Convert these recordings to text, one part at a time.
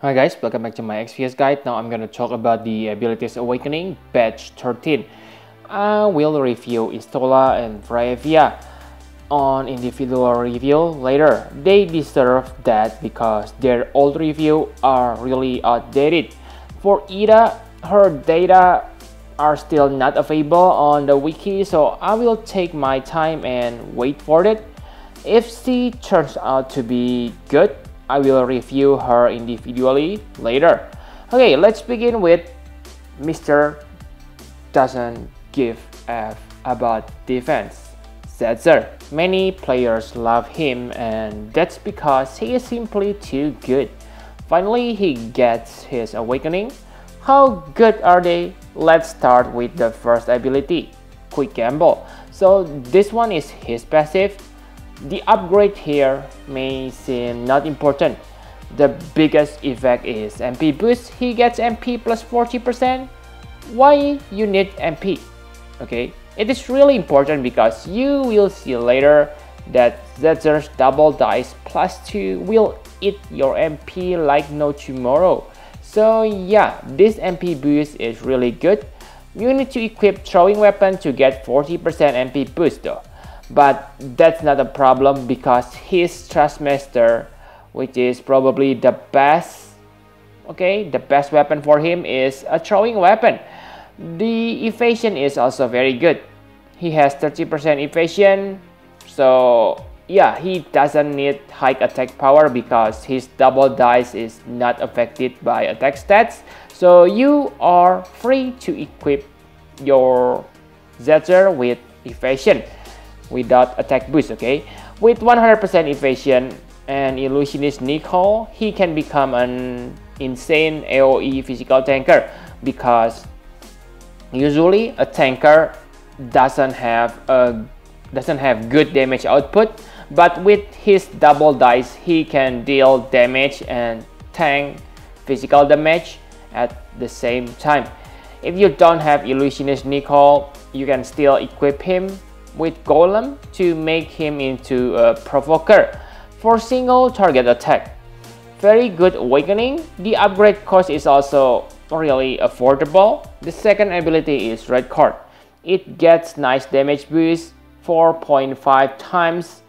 Hi guys, welcome back to my XPS guide. Now I'm going to talk about the Abilities Awakening Batch 13. I will review Istola and Vraevia on individual review later. They deserve that because their old review are really outdated. For Ida, her data are still not available on the wiki, so I will take my time and wait for it. If she turns out to be good, I will review her individually later. Okay, let's begin with Mr. Doesn't Give F about defense, Setzer. Many players love him, and that's because he is simply too good. Finally, he gets his awakening. How good are they? Let's start with the first ability, Quick Gamble. So this one is his passive. The upgrade here may seem not important. The biggest effect is MP boost. He gets MP plus 40%. Why you need MP? Okay, it is really important because you will see later that Setzer's double dice plus 2 will eat your MP like no tomorrow. So yeah, this MP boost is really good. You need to equip throwing weapon to get 40% MP boost though. But that's not a problem because his Trustmaster, which is probably the best, the best weapon for him is a throwing weapon. The evasion is also very good. He has 30% evasion, so yeah, he doesn't need high attack power because his double dice is not affected by attack stats. So you are free to equip your Setzer with evasion without attack boost. Okay, with 100% evasion and illusionist Nicole, he can become an insane AoE physical tanker because usually a tanker doesn't have good damage output, but with his double dice he can deal damage and tank physical damage at the same time. If you don't have illusionist Nicole, you can still equip him with Golem to make him into a provoker for single target attack. Very good awakening. The upgrade cost is also really affordable. The second ability is Red Card. It gets nice damage boost 4.5 times,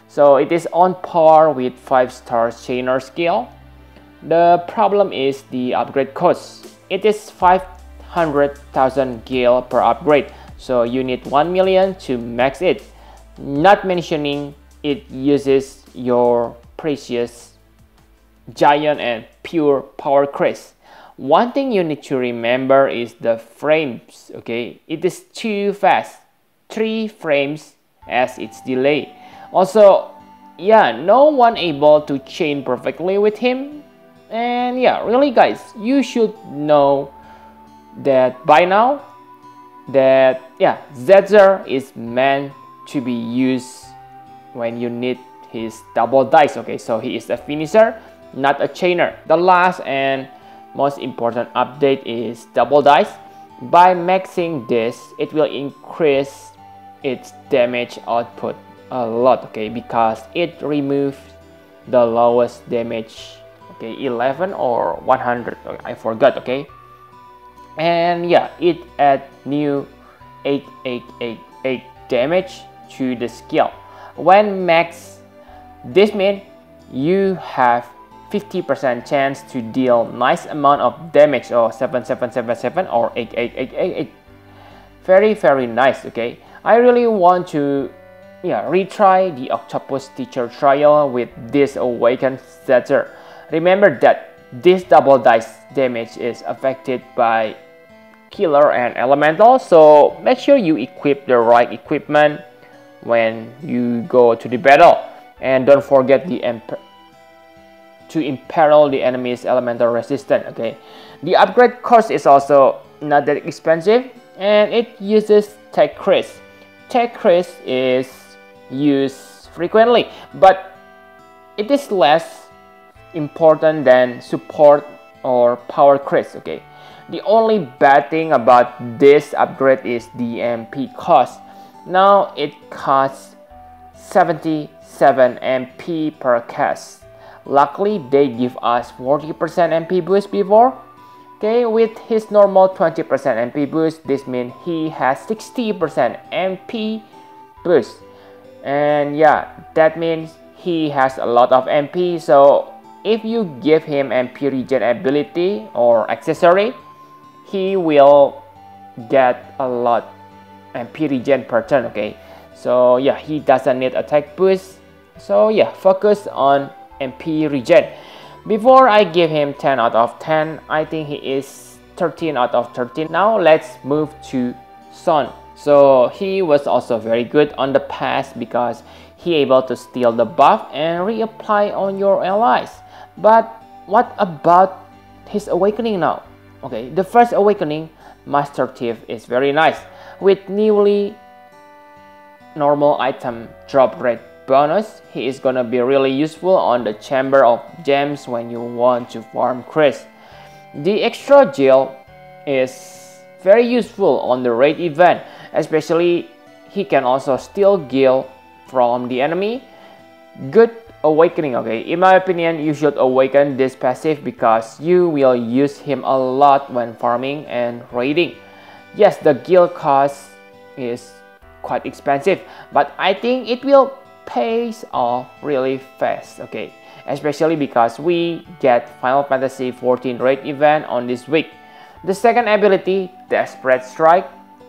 so it is on par with 5-star Chainer skill. The problem is the upgrade cost. It is 500,000 gil per upgrade, so you need 1 million to max it. Not mentioning it uses your precious giant and pure power crest. One thing you need to remember is the frames. Okay, it is too fast, 3 frames as its delay. Also, yeah, no one able to chain perfectly with him. And yeah, really guys, you should know that by now that yeah, Setzer is meant to be used when you need his double dice. Okay, so he is a finisher, not a chainer. The last and most important update is double dice. By maxing this, it will increase its damage output a lot, okay, because it removes the lowest damage, okay, 11 or 100, I forgot, okay. And yeah, it adds new 8888 damage to the skill. When max, this means you have 50% chance to deal nice amount of damage, or 7777 or 88888. Very nice. Okay, I really want to retry the Octopus Teacher trial with this awakened Setzer. Remember that this double dice damage is affected by killer and elemental, so make sure you equip the right equipment when you go to the battle, and don't forget to imperil the enemy's elemental resistance. Okay, the upgrade cost is also not that expensive, and it uses Thancred. Thancred is used frequently, but it is less important than support or power crest. Okay, the only bad thing about this upgrade is the MP cost. Now it costs 77 MP per cast. Luckily, they give us 40% MP boost before. Okay, with his normal 20% MP boost, this means he has 60% MP boost. And yeah, that means he has a lot of MP. So if you give him MP regen ability or accessory, he will get a lot MP regen per turn. Okay, so yeah, he doesn't need attack boost. So yeah, focus on MP regen. Before I give him 10 out of 10, I think he is 13 out of 13. Now let's move to Son. So he was also very good on the past because he able to steal the buff and reapply on your allies. But what about his awakening now? Okay, the first awakening, Master Thief, is very nice. With newly normal item drop rate bonus, he is gonna be really useful on the Chamber of Gems when you want to farm Chris. The extra gel is very useful on the raid event, especially he can also steal gil from the enemy. Good awakening. Okay, in my opinion, you should awaken this passive because you will use him a lot when farming and raiding. Yes, the gil cost is quite expensive, but I think it will pays off really fast. Okay, especially because we get Final Fantasy XIV raid event on this week. The second ability, Desperate Strike,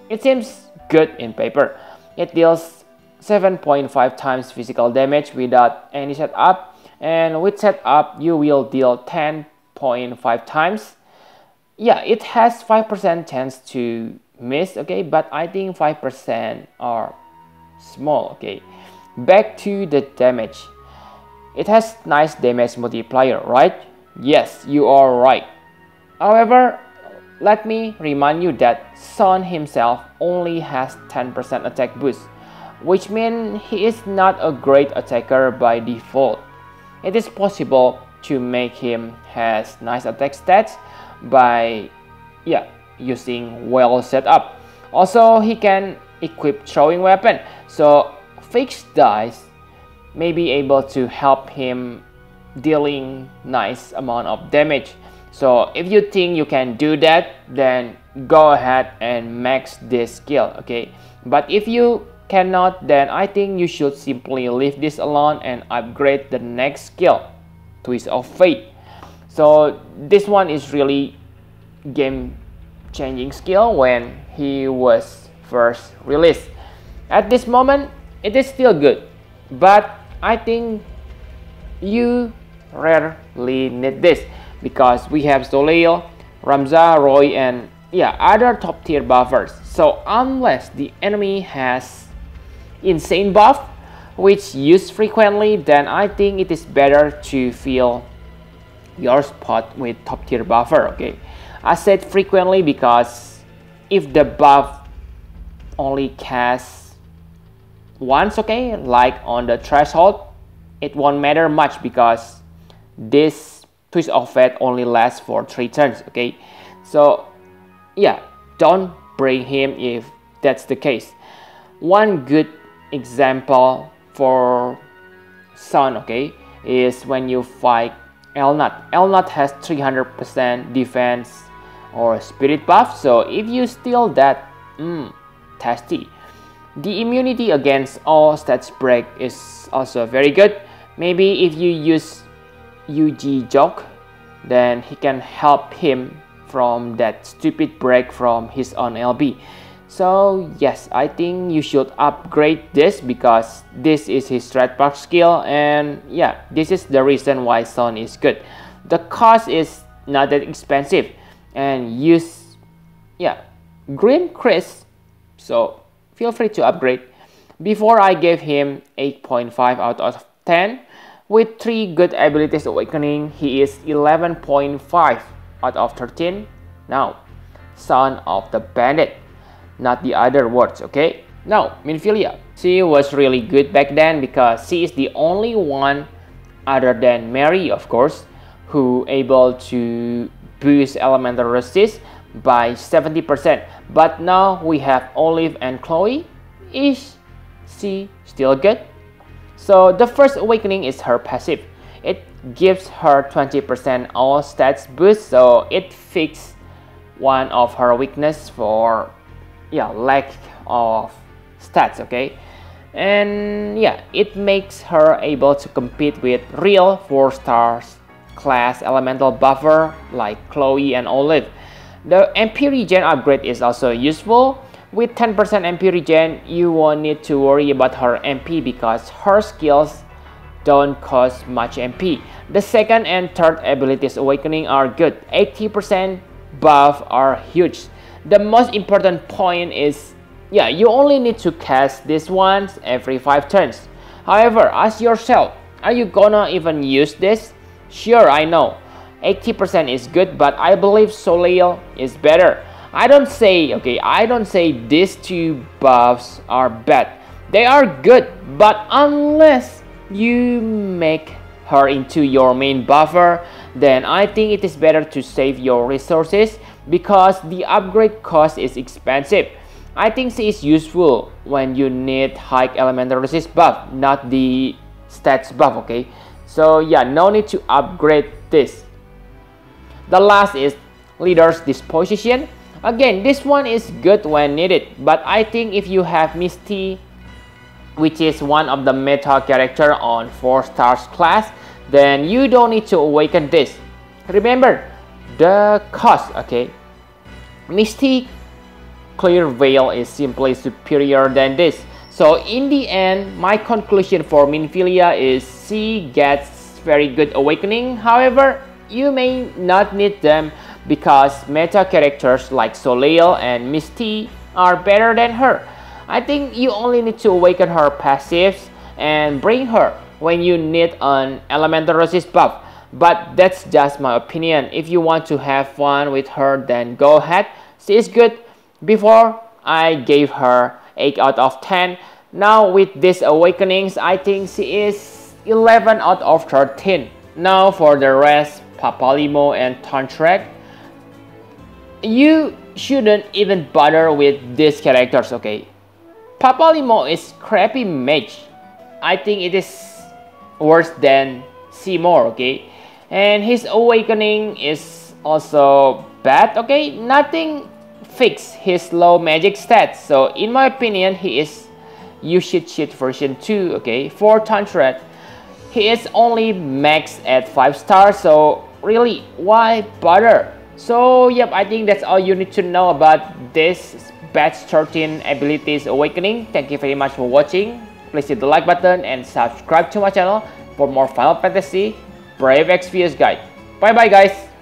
it seems good in paper. It deals 7.5 times physical damage without any setup, and with setup you will deal 10.5 times. Yeah, it has 5% chance to miss. Okay, but I think 5% are small. Okay, back to the damage. It has nice damage multiplier, right? Yes, you are right. However, let me remind you that Son himself only has 10% attack boost, which means he is not a great attacker by default. It is possible to make him has nice attack stats by using well set up. Also, he can equip throwing weapon, so fixed dice may be able to help him dealing nice amount of damage. So if you think you can do that, then go ahead and max this skill. Okay, but if you cannot, then I think you should simply leave this alone and upgrade the next skill, Twist of Fate. So this one is really game changing skill when he was first released. At this moment, it is still good, but I think you rarely need this because we have Soleil, Ramza, Roy, and other top tier buffers. So unless the enemy has insane buff which used frequently, then I think it is better to fill your spot with top tier buffer. Okay, I said frequently because if the buff only casts once, okay, like on the threshold, it won't matter much because this Twist of Fate only lasts for 3 turns. Okay, so yeah, don't bring him if that's the case. One good example for Son, okay, is when you fight Elnat. Elnat has 300% defense or spirit buff, so if you steal that, tasty. The immunity against all stats break is also very good. Maybe if you use UG Joke, then he can help him from that stupid break from his own LB. So yes, I think you should upgrade this because this is his trademark skill, and yeah, this is the reason why Son is good. The cost is not that expensive, and use Green Chris, so feel free to upgrade. Before I gave him 8.5 out of 10. With 3 good abilities awakening, he is 11.5 out of 13. Now, Son of the Bandit, not the other words. Okay, now Minfilia, she was really good back then because she is the only one other than Mary, of course, who able to boost elemental resist by 70%. But now we have Olive and Chloe. Is she still good? So the first awakening is her passive. it gives her 20% all stats boost, so it fixes one of her weakness for lack of stats, okay? And yeah, it makes her able to compete with real 4-star class elemental buffer like Chloe and Olive. The MP regen upgrade is also useful. With 10% MP regen, you won't need to worry about her MP because her skills don't cost much MP. The second and third abilities awakening are good. 80% buff are huge. The most important point is you only need to cast this once every 5 turns. However, ask yourself, are you gonna even use this? Sure, I know 80% is good, but I believe Soleil is better. I don't say these two buffs are bad. They are good, but unless you make her into your main buffer, then I think it is better to save your resources because the upgrade cost is expensive. I think she is useful when you need high elemental resist buff, not the stats buff, okay? So yeah, no need to upgrade this. The last is Leader's Disposition. Again, this one is good when needed, but I think if you have Misty, which is one of the meta character on 4-star class, then you don't need to awaken this. Remember the cost, okay? Misty Clear Veil is simply superior than this. So in the end, my conclusion for Minfilia is she gets very good awakening. However, you may not need them because meta characters like Soleil and Misty are better than her. I think you only need to awaken her passives and bring her when you need an elemental resist buff. But that's just my opinion. If you want to have fun with her, then go ahead. She is good. Before, I gave her 8 out of 10. Now with these awakenings, I think she is 11 out of 13. Now for the rest, Papalymo and Thancred, you shouldn't even bother with these characters, okay? Papalymo is crappy mage. I think it is worse than Seymour, okay? And his awakening is also bad, okay? Nothing fix his low magic stats, so in my opinion you should cheat version 2, okay? For Thancred, he is only maxed at 5 stars, so really why bother? So yep, I think that's all you need to know about this batch 13 abilities awakening. Thank you very much for watching. Please hit the like button and subscribe to my channel for more Final Fantasy Brave Exvius guide. Bye bye guys.